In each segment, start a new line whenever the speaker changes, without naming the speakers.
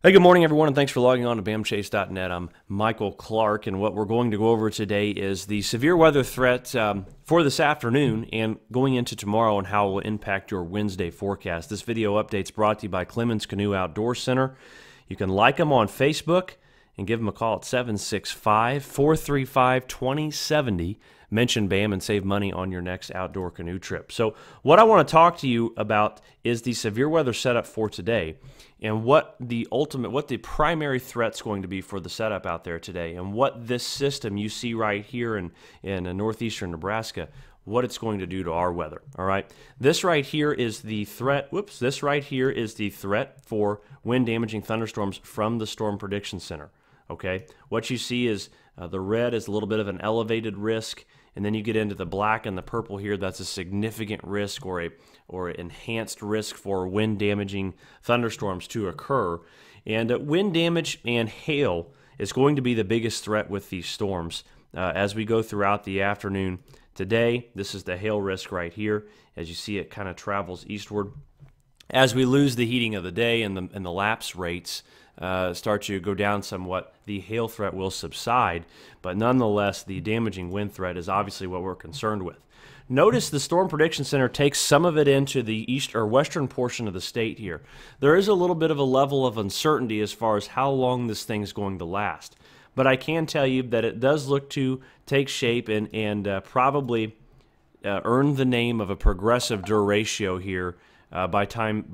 Hey, good morning, everyone, and thanks for logging on to bamchase.net. I'm Michael Clark, and what we're going to go over today is the severe weather threat for this afternoon and going into tomorrow and how it will impact your Wednesday forecast. This video update's brought to you by Clemens Canoe Outdoor Center. You can like them on Facebook and give them a call at 765-435-2070. Mention BAM and save money on your next outdoor canoe trip. So what I want to talk to you about is the severe weather setup for today and what the primary threat's going to be for the setup out there today, and what this system you see right here in northeastern Nebraska, what it's going to do to our weather. All right, this right here is the threat. This right here is the threat for wind damaging thunderstorms from the Storm Prediction Center. Okay, what you see is the red is a little bit of an elevated risk, and then you get into the black and the purple here. That's a significant risk or enhanced risk for wind damaging thunderstorms to occur. And wind damage and hail is going to be the biggest threat with these storms as we go throughout the afternoon today. This is the hail risk right here. As you see, it kind of travels eastward. As we lose the heating of the day and the lapse rates start to go down somewhat, the hail threat will subside, but nonetheless, the damaging wind threat is obviously what we're concerned with. Notice the Storm Prediction Center takes some of it into the east or western portion of the state here. There is a little bit of a level of uncertainty as far as how long this thing's going to last, but I can tell you that it does look to take shape and probably earn the name of a progressive derecho here by time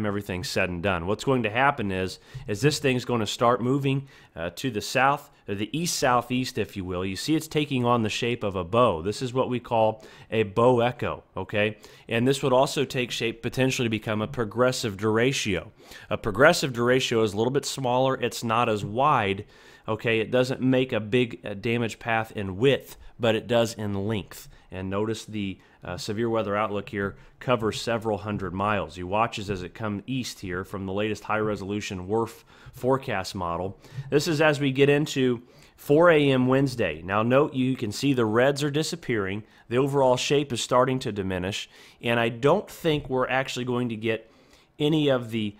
everything's said and done. What's going to happen is this thing's going to start moving to the south, or the east-southeast, if you will. You see it's taking on the shape of a bow. This is what we call a bow echo, okay? And this would also take shape potentially to become a progressive derecho. A progressive derecho is a little bit smaller. It's not as wide, okay? It doesn't make a big damage path in width, but it does in length. And notice the severe weather outlook here covers several hundred miles. You watch as it comes east here from the latest high-resolution WRF forecast model. This is as we get into 4 a.m. Wednesday. Now note, you can see the reds are disappearing. The overall shape is starting to diminish, and I don't think we're actually going to get any of the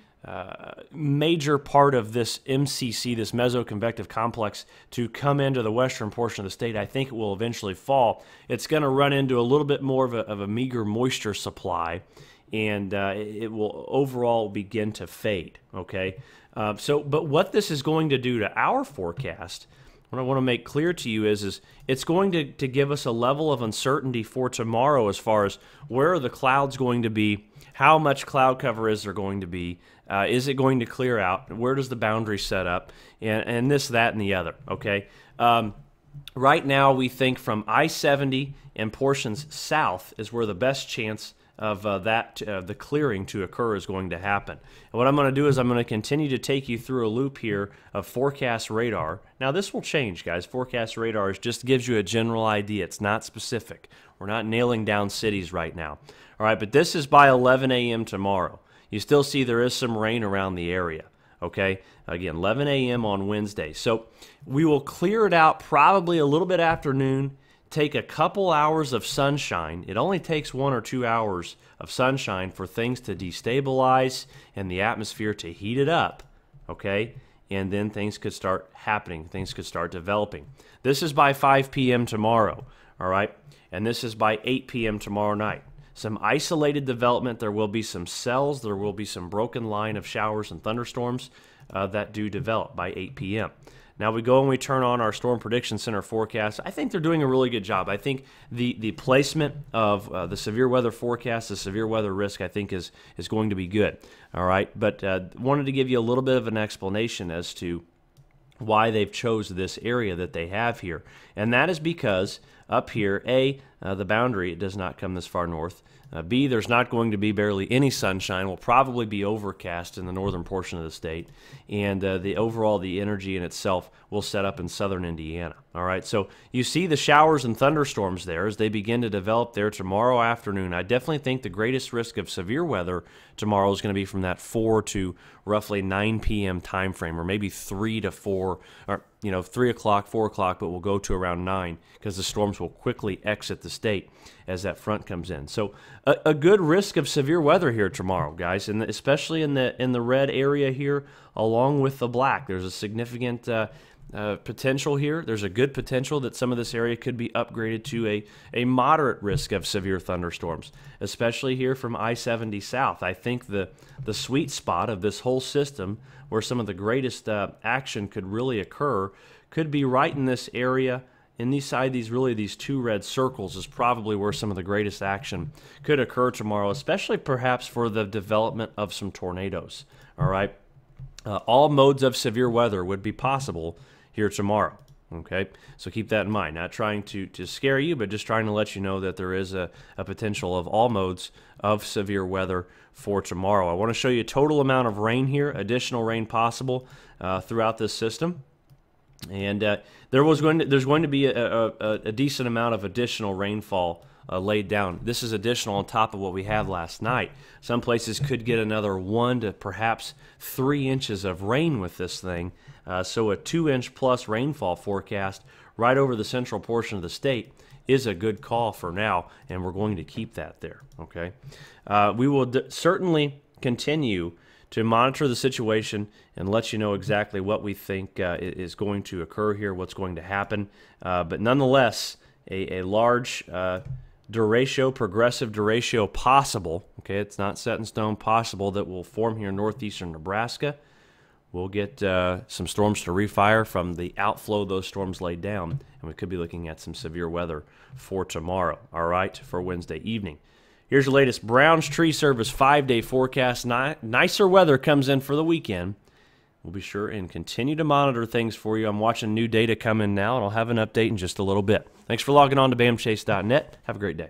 major part of this MCC, this mesoconvective complex, to come into the western portion of the state. I think it will eventually fall. It's going to run into a little bit more of a meager moisture supply, and it will overall begin to fade. Okay, but what this is going to do to our forecast, what I want to make clear to you is it's going to give us a level of uncertainty for tomorrow as far as where are the clouds going to be, how much cloud cover is there going to be, is it going to clear out, where does the boundary set up, and this, that, and the other, okay? Right now, we think from I-70 and portions south is where the best chance of the clearing to occur is going to happen. And what I'm going to do is I'm going to continue to take you through a loop here of forecast radar. Now, this will change, guys. Forecast radar just gives you a general idea. It's not specific. We're not nailing down cities right now. All right, but this is by 11 a.m. tomorrow. You still see there is some rain around the area, okay? Again, 11 a.m. on Wednesday. So we will clear it out probably a little bit after noon, take a couple hours of sunshine. It only takes 1 or 2 hours of sunshine for things to destabilize and the atmosphere to heat it up, okay? And then things could start happening. Things could start developing. This is by 5 p.m. tomorrow, all right? And this is by 8 p.m. tomorrow night. Some isolated development. There will be some cells. There will be some broken line of showers and thunderstorms that do develop by 8 p.m. Now we go and we turn on our Storm Prediction Center forecast. I think they're doing a really good job. I think the placement of the severe weather forecast, the severe weather risk, I think is going to be good. All right, but wanted to give you a little bit of an explanation as to why they've chose this area that they have here, and that is because up here, the boundary, it does not come this far north. B, there's not going to be barely any sunshine. Will probably be overcast in the northern portion of the state, and the energy in itself will set up in southern Indiana. All right, so you see the showers and thunderstorms there as they begin to develop there tomorrow afternoon. I definitely think the greatest risk of severe weather tomorrow is going to be from that 4 to roughly 9 p.m. time frame, or maybe 3 to 4, or 3 o'clock, 4 o'clock, but will go to around 9 because the storms will quickly exit the state as that front comes in. So a good risk of severe weather here tomorrow, guys, and especially in the red area here along with the black. There's a significant potential here. There's a good potential that some of this area could be upgraded to a moderate risk of severe thunderstorms, especially here from I-70 south. I think the sweet spot of this whole system where some of the greatest action could really occur could be right in this area. Inside these two red circles is probably where some of the greatest action could occur tomorrow, especially perhaps for the development of some tornadoes. All right. All modes of severe weather would be possible here tomorrow. Okay, so keep that in mind. Not trying to scare you, but just trying to let you know that there is a potential of all modes of severe weather for tomorrow. I want to show you a total amount of rain here, additional rain possible throughout this system. And there's going to be a decent amount of additional rainfall laid down. This is additional on top of what we had last night. Some places could get another 1 to perhaps 3 inches of rain with this thing. So a 2-inch plus rainfall forecast right over the central portion of the state is a good call for now, and we're going to keep that there. Okay, we will certainly continue to monitor the situation and let you know exactly what we think is going to occur here, what's going to happen. But nonetheless, a large derecho, progressive derecho possible. Okay, it's not set in stone, possible that will form here in northeastern Nebraska. We'll get some storms to refire from the outflow those storms laid down, and we could be looking at some severe weather for tomorrow, all right, for Wednesday evening. Here's your latest Brown's Tree Service 5-day forecast. Nicer weather comes in for the weekend. We'll be sure and continue to monitor things for you. I'm watching new data come in now, and I'll have an update in just a little bit. Thanks for logging on to bamchase.net. Have a great day.